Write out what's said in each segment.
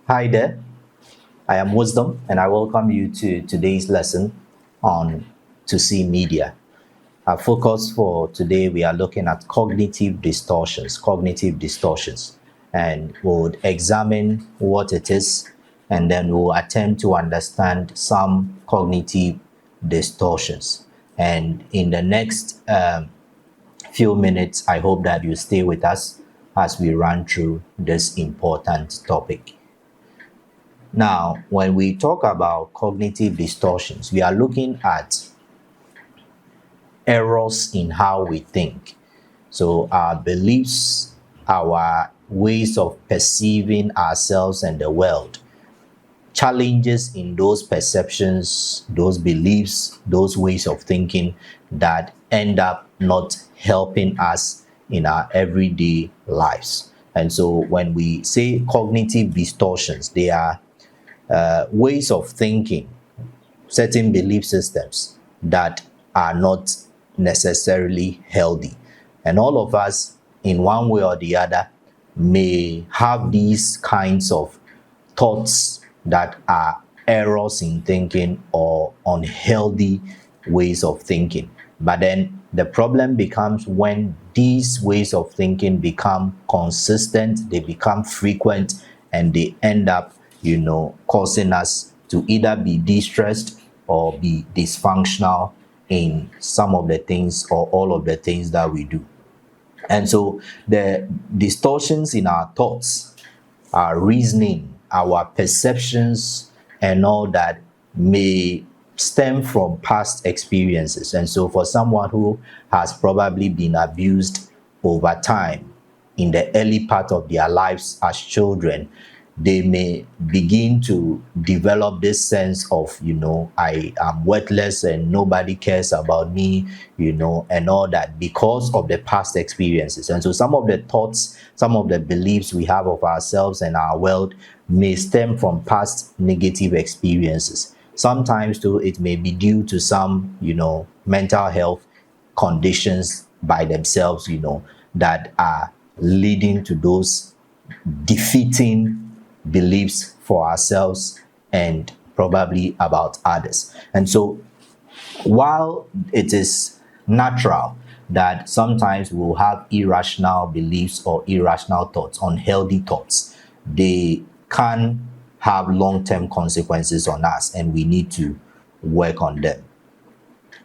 Hi there, I am Wisdom and I welcome you to today's lesson on To See Media. Our focus for today, we are looking at cognitive distortions, and we'll examine what it is and then we'll attempt to understand some cognitive distortions. And in the next few minutes, I hope that you stay with us as we run through this important topic. Now, when we talk about cognitive distortions, we are looking at errors in how we think. So, our beliefs, our ways of perceiving ourselves and the world, challenges in those perceptions, those beliefs, those ways of thinking that end up not helping us in our everyday lives. And so, when we say cognitive distortions, they are ways of thinking, certain belief systems that are not necessarily healthy. And all of us, in one way or the other, may have these kinds of thoughts that are errors in thinking or unhealthy ways of thinking. But then the problem becomes when these ways of thinking become consistent, they become frequent, and they end up causing us to either be distressed or be dysfunctional in some of the things or all of the things that we do. And so the distortions in our thoughts, our reasoning, our perceptions, and all that may stem from past experiences. And so for someone who has probably been abused over time in the early part of their lives as children, they may begin to develop this sense of, I am worthless and nobody cares about me, and all that because of the past experiences. And so some of the thoughts, some of the beliefs we have of ourselves and our world may stem from past negative experiences. Sometimes, too, it may be due to some, mental health conditions by themselves, that are leading to those defeating beliefs for ourselves and probably about others. And so while it is natural that sometimes we'll have irrational beliefs or irrational thoughts, unhealthy thoughts, they can have long-term consequences on us and we need to work on them.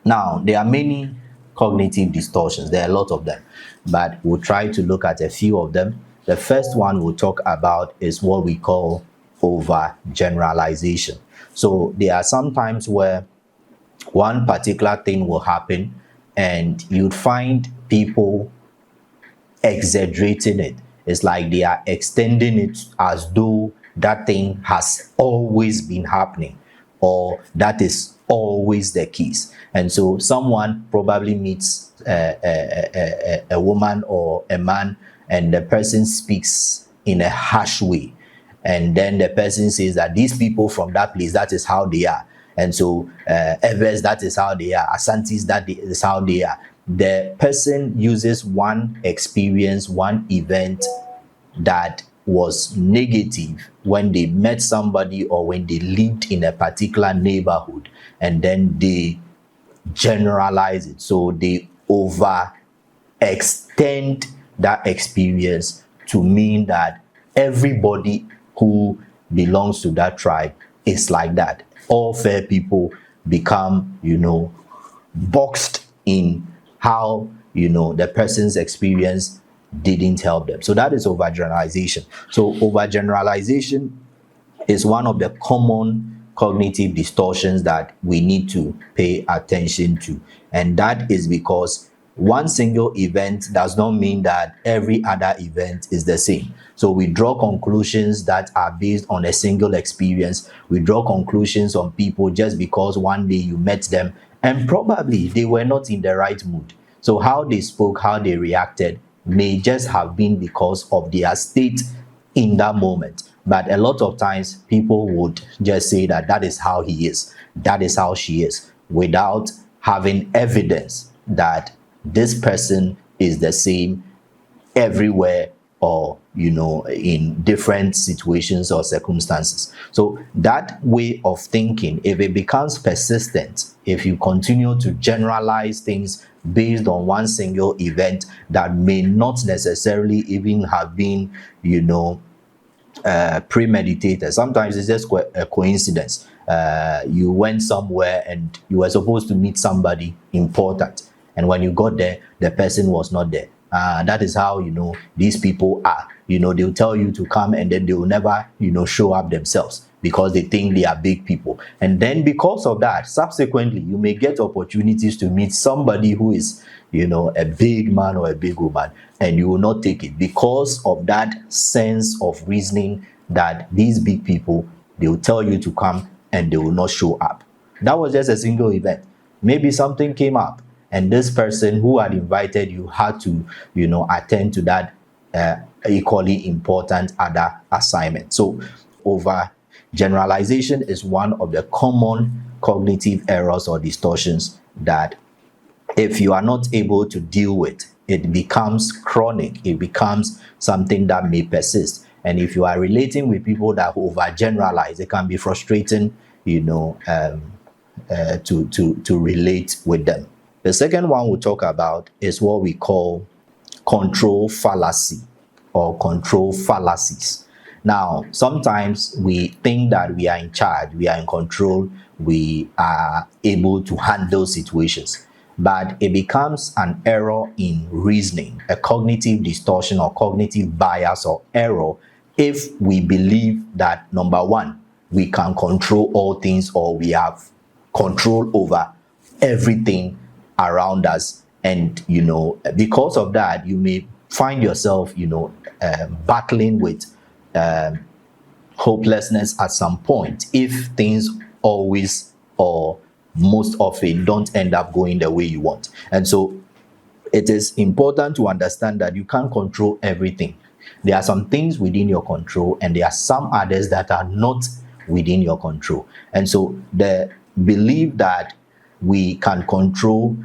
Now, there are many cognitive distortions. There are a lot of them, but we'll try to look at a few of them. The first one we'll talk about is what we call overgeneralization. So there are some times where one particular thing will happen and you'd find people exaggerating it. It's like they are extending it as though that thing has always been happening or that is always the case. And so someone probably meets a woman or a man and the person speaks in a harsh way. And then the person says that these people from that place, that is how they are. And so Evers, that is how they are. Asantis, that is how they are. The person uses one experience, one event that was negative when they met somebody or when they lived in a particular neighborhood, and then they generalize it. So they overextend that experience to mean that everybody who belongs to that tribe is like that. All fair people become, boxed in how, the person's experience didn't help them. So that is overgeneralization. So overgeneralization is one of the common cognitive distortions that we need to pay attention to. And that is because one single event does not mean that every other event is the same. So we draw conclusions that are based on a single experience. We draw conclusions on people just because one day you met them and probably they were not in the right mood. So how they spoke, how they reacted may just have been because of their state in that moment. But a lot of times people would just say that that is how he is, that is how she is, without having evidence that this person is the same everywhere or in different situations or circumstances. So that way of thinking, if it becomes persistent, if you continue to generalize things based on one single event that may not necessarily even have been, premeditated. Sometimes it's just a coincidence. You went somewhere and you were supposed to meet somebody important, and when you got there, the person was not there. That is how these people are. They'll tell you to come, and then they will never show up themselves because they think they are big people. And then because of that, subsequently you may get opportunities to meet somebody who is a big man or a big woman, and you will not take it because of that sense of reasoning that these big people, they will tell you to come and they will not show up. That was just a single event. Maybe something came up and this person who had invited you had to attend to that equally important other assignment. So overgeneralization is one of the common cognitive errors or distortions that if you are not able to deal with, it becomes chronic. It becomes something that may persist. And if you are relating with people that overgeneralize, it can be frustrating, to relate with them. The second one we'll talk about is what we call control fallacy or control fallacies. Now, sometimes we think that we are in charge, we are in control, we are able to handle situations, but it becomes an error in reasoning, a cognitive distortion or cognitive bias or error if we believe that, number one, we can control all things or we have control over everything around us. And, because of that, you may find yourself, battling with hopelessness at some point if things always or most often don't end up going the way you want. And so it is important to understand that you can't control everything. There are some things within your control and there are some others that are not within your control. And so the belief that we can control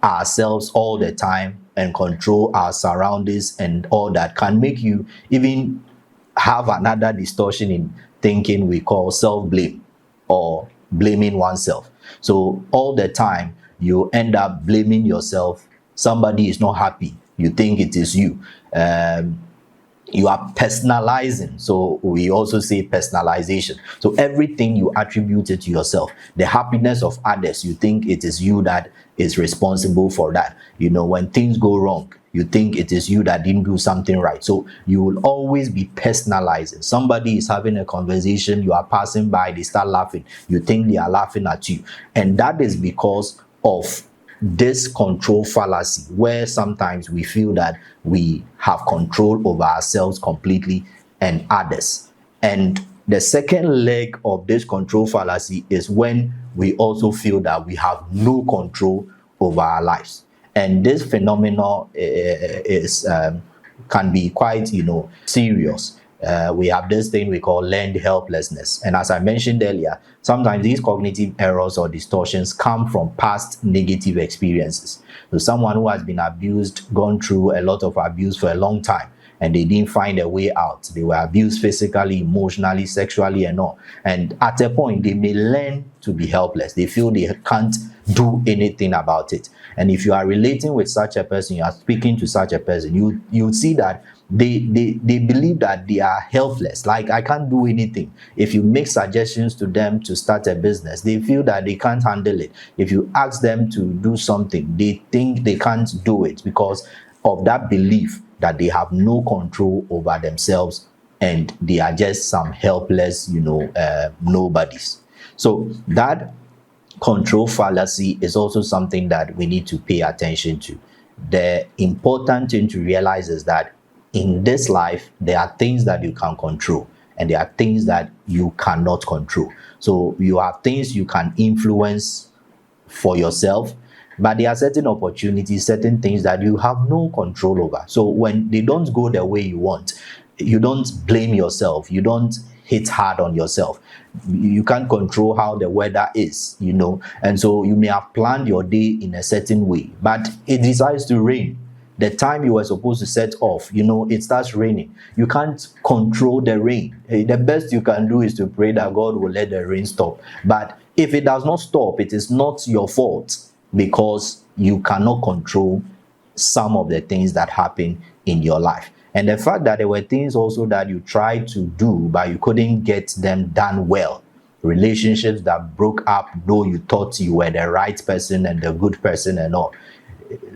ourselves all the time and control our surroundings and all that can make you even have another distortion in thinking we call self-blame or blaming oneself. So all the time you end up blaming yourself. Somebody is not happy, you think it is you. You are personalizing. So we also say personalization. So everything you attribute it to yourself. The happiness of others, you think it is you that is responsible for that. When things go wrong, you think it is you that didn't do something right. So you will always be personalizing. Somebody is having a conversation, you are passing by, they start laughing. You think they are laughing at you. And that is because of this control fallacy, where sometimes we feel that we have control over ourselves completely and others. And the second leg of this control fallacy is when we also feel that we have no control over our lives. And this phenomenon can be quite serious. We have this thing we call learned helplessness. And as I mentioned earlier, sometimes these cognitive errors or distortions come from past negative experiences. So someone who has been abused, gone through a lot of abuse for a long time, and they didn't find a way out. They were abused physically, emotionally, sexually, and all. And at a point, they may learn to be helpless. They feel they can't do anything about it. And if you are relating with such a person, you are speaking to such a person, you see that they believe that they are helpless. Like, I can't do anything. If you make suggestions to them to start a business, they feel that they can't handle it. If you ask them to do something, they think they can't do it because of that belief that they have no control over themselves and they are just some helpless, nobodies. So that control fallacy is also something that we need to pay attention to. The important thing to realize is that in this life, there are things that you can control and there are things that you cannot control. So you have things you can influence for yourself, but there are certain opportunities, certain things that you have no control over. So when they don't go the way you want, you don't blame yourself, you don't hit hard on yourself. You can't control how the weather is, and so you may have planned your day in a certain way, but it decides to rain. the time you were supposed to set off, it starts raining. You can't control the rain. The best you can do is to pray that God will let the rain stop. But if it does not stop, it is not your fault, because you cannot control some of the things that happen in your life. And the fact that there were things also that you tried to do, but you couldn't get them done well. Relationships that broke up, though you thought you were the right person and the good person and all.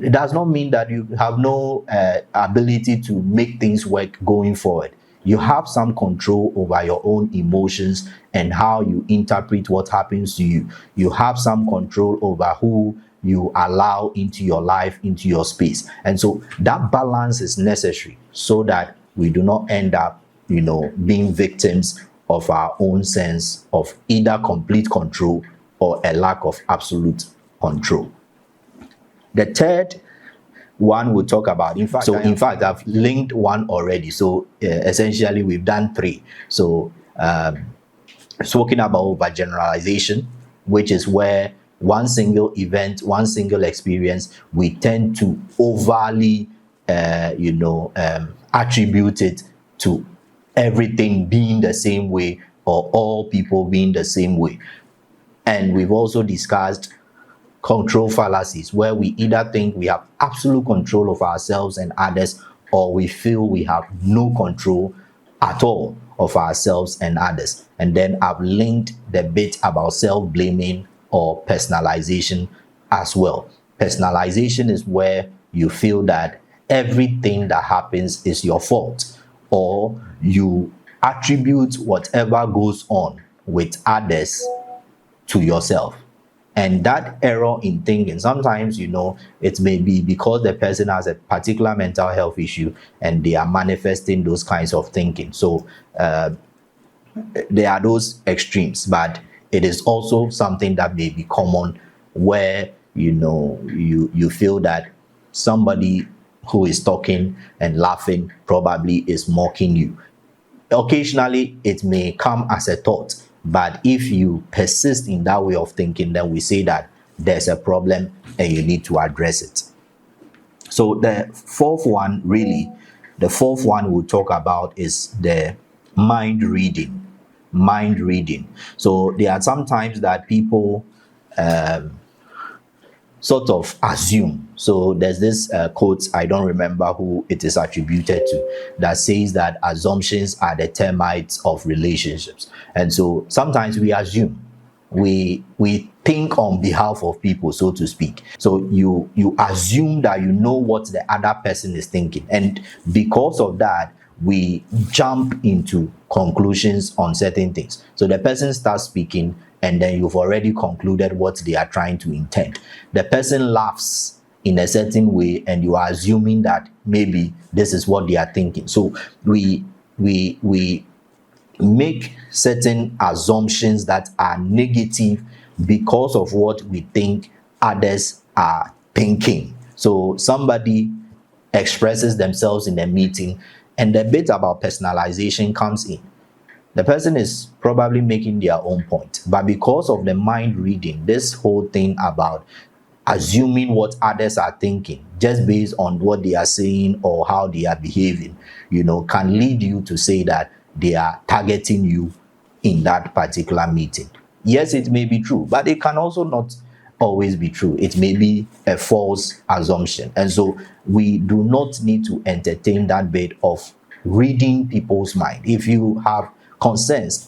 It does not mean that you have no ability to make things work going forward. You have some control over your own emotions and how you interpret what happens to you. You have some control over who you allow into your life, into your space. And so that balance is necessary so that we do not end up, being victims of our own sense of either complete control or a lack of absolute control. The third one we'll talk about. In fact, I've linked one already. So essentially, we've done three. So spoken about overgeneralization, which is where one single event, one single experience, we tend to overly, attribute it to everything being the same way or all people being the same way. And we've also discussed control fallacies, where we either think we have absolute control of ourselves and others, or we feel we have no control at all of ourselves and others. And then I've linked the bit about self-blaming or personalization as well. Personalization is where you feel that everything that happens is your fault, or you attribute whatever goes on with others to yourself. And that error in thinking, sometimes, it may be because the person has a particular mental health issue and they are manifesting those kinds of thinking. So there are those extremes, but it is also something that may be common where, you feel that somebody who is talking and laughing probably is mocking you. Occasionally, it may come as a thought, but if you persist in that way of thinking, then we say that there's a problem and you need to address it. So the fourth one we'll talk about is the mind reading. Mind reading. So there are some times that people sort of assume. So there's this quote, I don't remember who it is attributed to, that says that assumptions are the termites of relationships. And so sometimes we assume, we think on behalf of people, so to speak. So you assume that you know what the other person is thinking, and because of that, we jump into conclusions on certain things. So the person starts speaking, and then you've already concluded what they are trying to intend. The person laughs in a certain way, and you are assuming that maybe this is what they are thinking. So we make certain assumptions that are negative because of what we think others are thinking. So somebody expresses themselves in a meeting, and the bit about personalization comes in. The person is probably making their own point, but because of the mind reading, this whole thing about assuming what others are thinking just based on what they are saying or how they are behaving, can lead you to say that they are targeting you in that particular meeting. Yes, it may be true, but it can also not always be true. It may be a false assumption. And so we do not need to entertain that bit of reading people's mind. If you have concerns,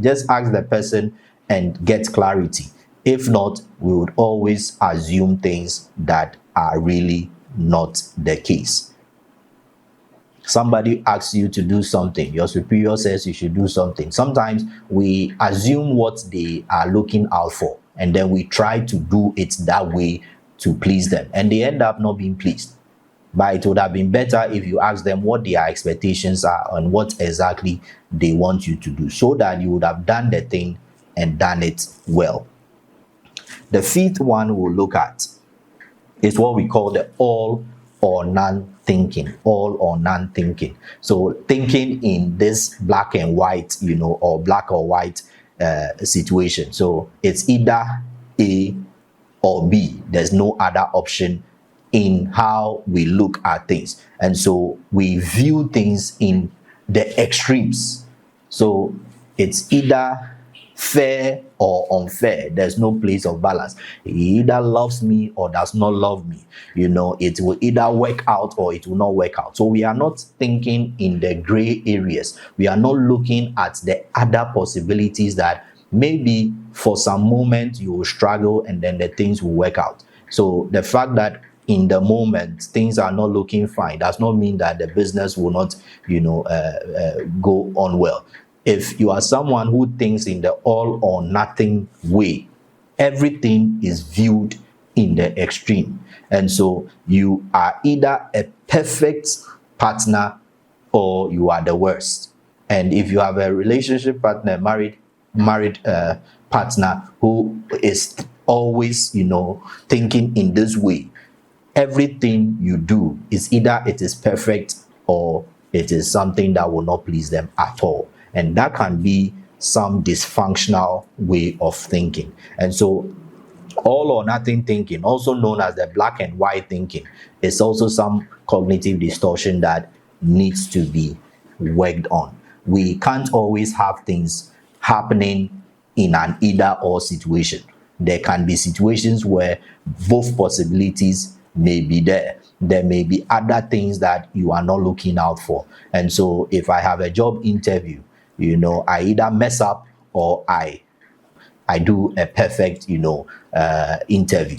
just ask the person and get clarity. If not, we would always assume things that are really not the case. Somebody asks you to do something, your superior says you should do something. Sometimes we assume what they are looking out for, and then we try to do it that way to please them, and they end up not being pleased. But it would have been better if you ask them what their expectations are and what exactly they want you to do, so that you would have done the thing and done it well. The fifth one we'll look at is what we call the all or none thinking. All or none thinking. So thinking in this black and white, or black or white situation. So it's either A or B. There's no other option in how we look at things. And so we view things in the extremes. So it's either fair or unfair. There's no place of balance. He either loves me or does not love me. It will either work out or it will not work out. So we are not thinking in the gray areas. We are not looking at the other possibilities that maybe for some moment you will struggle and then the things will work out. So the fact that in the moment things are not looking fine does not mean that the business will not go on well. If you are someone who thinks in the all or nothing way, everything is viewed in the extreme. And so you are either a perfect partner or you are the worst. And if you have a relationship partner, married partner who is always thinking in this way, everything you do is either it is perfect or it is something that will not please them at all. And that can be some dysfunctional way of thinking. And so all or nothing thinking, also known as the black and white thinking, is also some cognitive distortion that needs to be worked on. We can't always have things happening in an either or situation. There can be situations where both possibilities may be there. There may be other things that you are not looking out for. And so if I have a job interview, I either mess up or I do a perfect interview.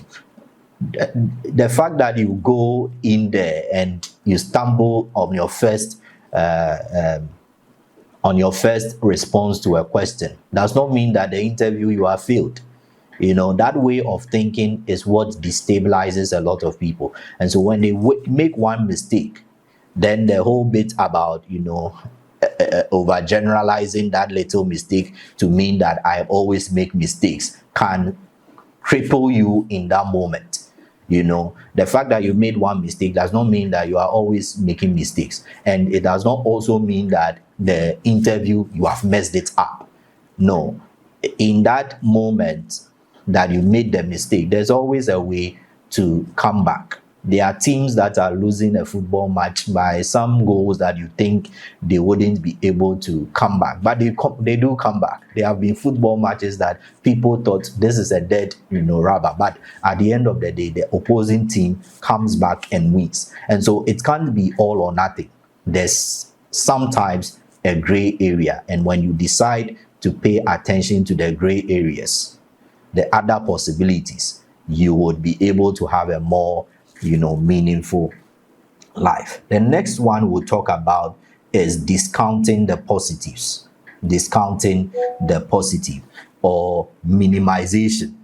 The fact that you go in there and you stumble on your first response to a question does not mean that the interview you have failed. That way of thinking is what destabilizes a lot of people. And so when they make one mistake, then the whole bit about overgeneralizing that little mistake to mean that I always make mistakes can cripple you in that moment. The fact that you made one mistake does not mean that you are always making mistakes, and it does not also mean that the interview you have messed it up. No, in that moment that you made the mistake, there's always a way to come back. There are teams that are losing a football match by some goals that you think they wouldn't be able to come back, but they do come back. There have been football matches that people thought this is a dead rubber, but at the end of the day, the opposing team comes back and wins. And so it can't be all or nothing. There's sometimes a gray area, and when you decide to pay attention to the gray areas, the other possibilities, you would be able to have a more meaningful life. The next one we'll talk about is discounting the positives. Discounting the positive or minimization.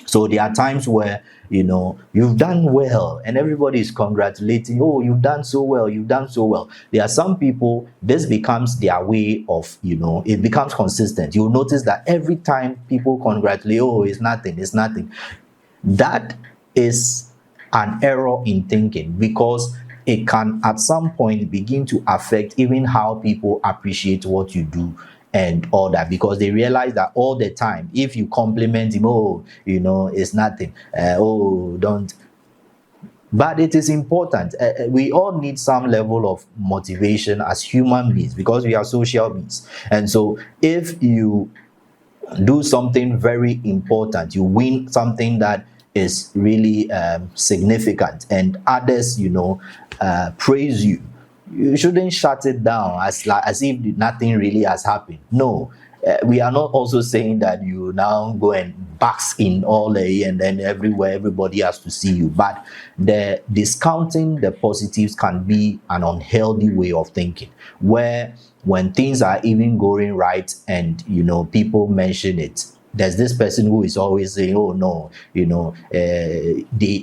So there are times where you've done well and everybody is congratulating, oh, you've done so well, you've done so well. There are some people, this becomes their way of, it becomes consistent. You'll notice that every time people congratulate, oh, it's nothing. That is an error in thinking, because it can at some point begin to affect even how people appreciate what you do and all that, because they realize that all the time, if you compliment him, oh, it's nothing, oh, don't. But it is important. We all need some level of motivation as human beings, because we are social beings. And so if you do something very important, you win something that is really significant, and others praise you, you shouldn't shut it down as if nothing really has happened. No, we are not also saying that you now go and bask in all day and then everywhere everybody has to see you, but the discounting the positives can be an unhealthy way of thinking, where when things are even going right and people mention it, there's this person who is always saying, oh no, they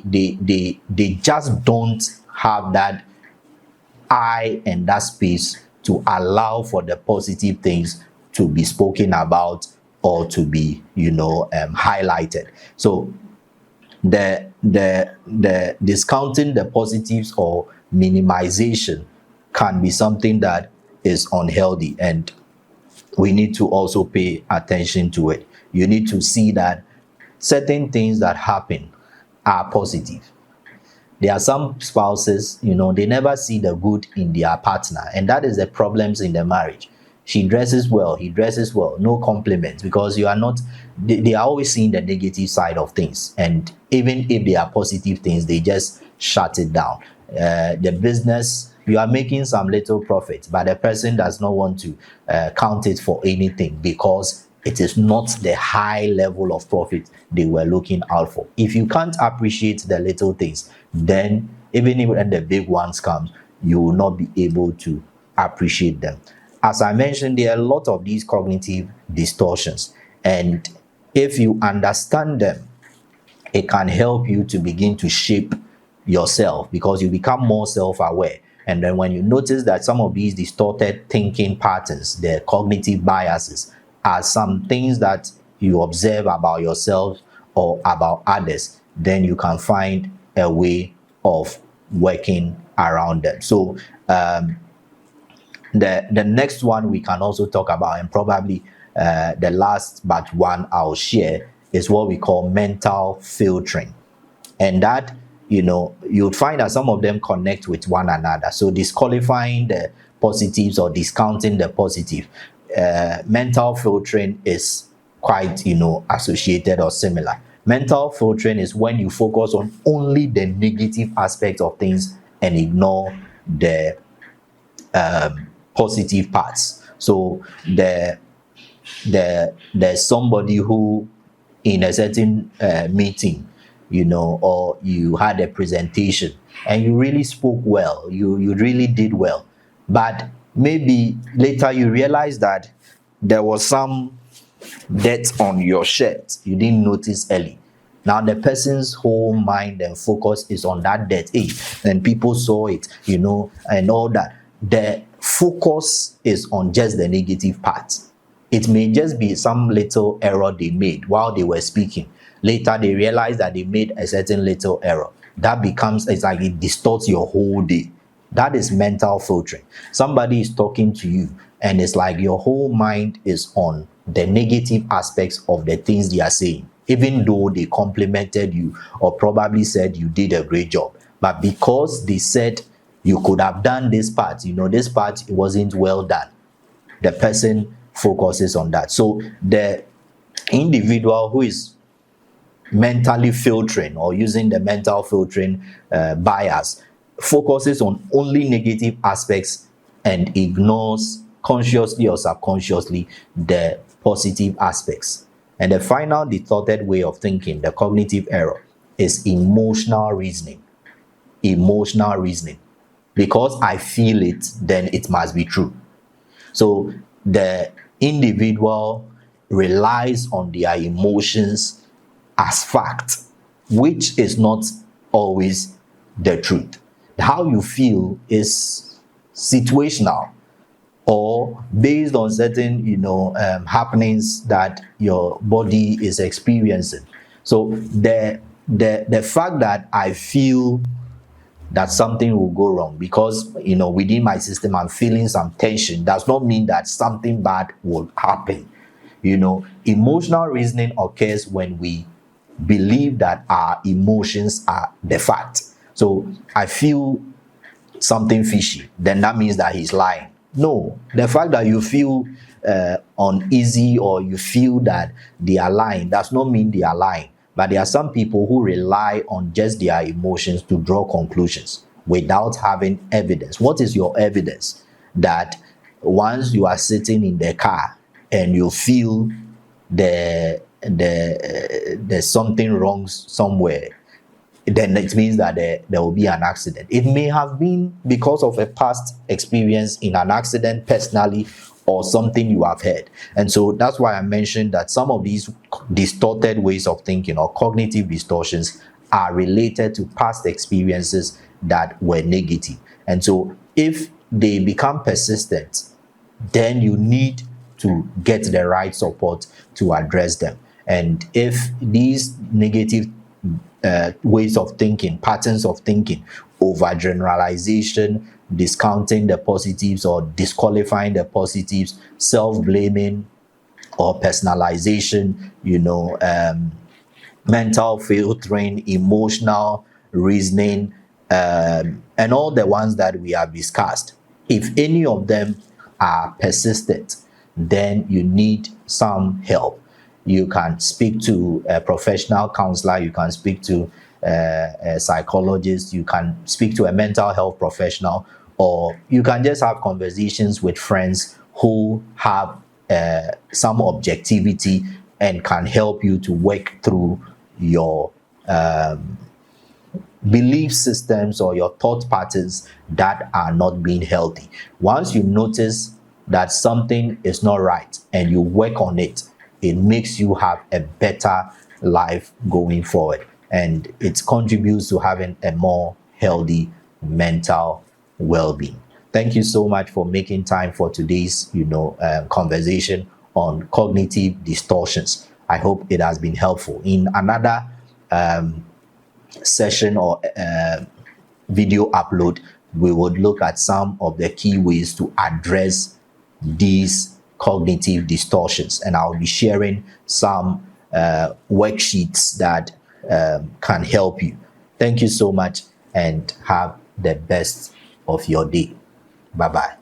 just don't have that eye and that space to allow for the positive things to be spoken about or to be highlighted. So the discounting the positives or minimization can be something that is unhealthy, and we need to also pay attention to it. You need to see that certain things that happen are positive. There are some spouses, they never see the good in their partner, and that is the problems in the marriage. She dresses well, he dresses well, no compliments, because you are not, they are always seeing the negative side of things. And even if they are positive things, they just shut it down. The business, you are making some little profit, but the person does not want to count it for anything, because it is not the high level of profit they were looking out for. If you can't appreciate the little things, then even when the big ones come, you will not be able to appreciate them. As I mentioned, there are a lot of these cognitive distortions, and if you understand them, it can help you to begin to shape yourself, because you become more self-aware. And then when you notice that some of these distorted thinking patterns, the cognitive biases, are some things that you observe about yourself or about others, then you can find a way of working around them. So the next one we can also talk about, and probably the last but one I'll share, is what we call mental filtering. And that, you'll find that some of them connect with one another. So disqualifying the positives or discounting the positive. Mental filtering is quite, associated or similar. Mental filtering is when you focus on only the negative aspects of things and ignore the positive parts. So there's somebody who, in a certain meeting, or you had a presentation and you really spoke well, you really did well, but maybe later you realize that there was some dirt on your shirt you didn't notice early. Now the person's whole mind and focus is on that dirt, and people saw it, and all that. The focus is on just the negative part. It may just be some little error they made while they were speaking. Later, they realize that they made a certain little error. That becomes, it's like it distorts your whole day. That is mental filtering. Somebody is talking to you, and it's like your whole mind is on the negative aspects of the things they are saying, even though they complimented you or probably said you did a great job. But because they said you could have done this part, this part wasn't well done, the person focuses on that. So the individual who is mentally filtering or using the mental filtering bias focuses on only negative aspects and ignores, consciously or subconsciously, the positive aspects. And the final distorted way of thinking, the cognitive error, is emotional reasoning. Emotional reasoning. Because I feel it, then it must be true. So the individual relies on their emotions as fact, which is not always the truth. How you feel is situational or based on certain, happenings that your body is experiencing. So the fact that I feel that something will go wrong because, within my system I'm feeling some tension, does not mean that something bad will happen. Emotional reasoning occurs when we believe that our emotions are the fact. So I feel something fishy, then that means that he's lying. No, the fact that you feel uneasy or you feel that they are lying does not mean they are lying. But there are some people who rely on just their emotions to draw conclusions without having evidence. What is your evidence? That once you are sitting in the car and you feel there's something wrong somewhere, then it means that there will be an accident. It may have been because of a past experience in an accident personally or something you have heard. And so that's why I mentioned that some of these distorted ways of thinking or cognitive distortions are related to past experiences that were negative. And so if they become persistent, then you need to get the right support to address them. And if these negative ways of thinking, patterns of thinking, overgeneralization, discounting the positives or disqualifying the positives, self-blaming or personalization, mental filtering, emotional reasoning, and all the ones that we have discussed, if any of them are persistent, then you need some help. You can speak to a professional counselor, you can speak to a psychologist, you can speak to a mental health professional, or you can just have conversations with friends who have some objectivity and can help you to work through your belief systems or your thought patterns that are not being healthy. Once you notice that something is not right and you work on it, it makes you have a better life going forward, and it contributes to having a more healthy mental well-being. Thank you so much for making time for today's conversation on cognitive distortions. I hope it has been helpful. In another session or video upload, we would look at some of the key ways to address these cognitive distortions, and I'll be sharing some worksheets that can help you. Thank you so much and have the best of your day. Bye bye.